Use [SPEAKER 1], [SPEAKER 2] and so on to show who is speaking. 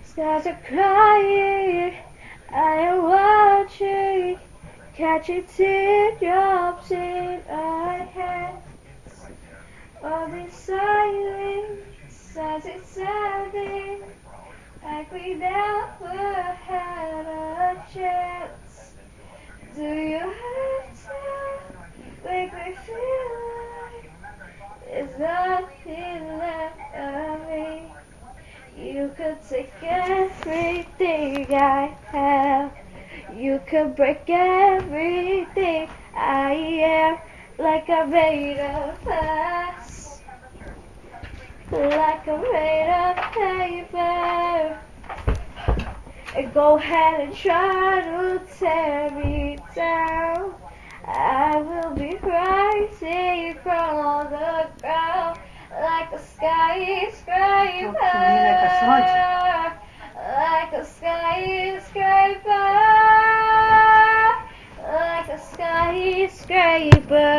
[SPEAKER 1] Stars are crying, I am watching, catching teardrops in my hands. All this silence as it's sounding, like we never had a chance. Do you have to make me feel like there's nothing left of me? You could take everything I have. You could break everything I am. Like I'm made of glass, like I'm made of paper. And go ahead and try to tear me down. I will be rising from the ground like a skyscraper. Like a skyscraper. Like a skyscraper.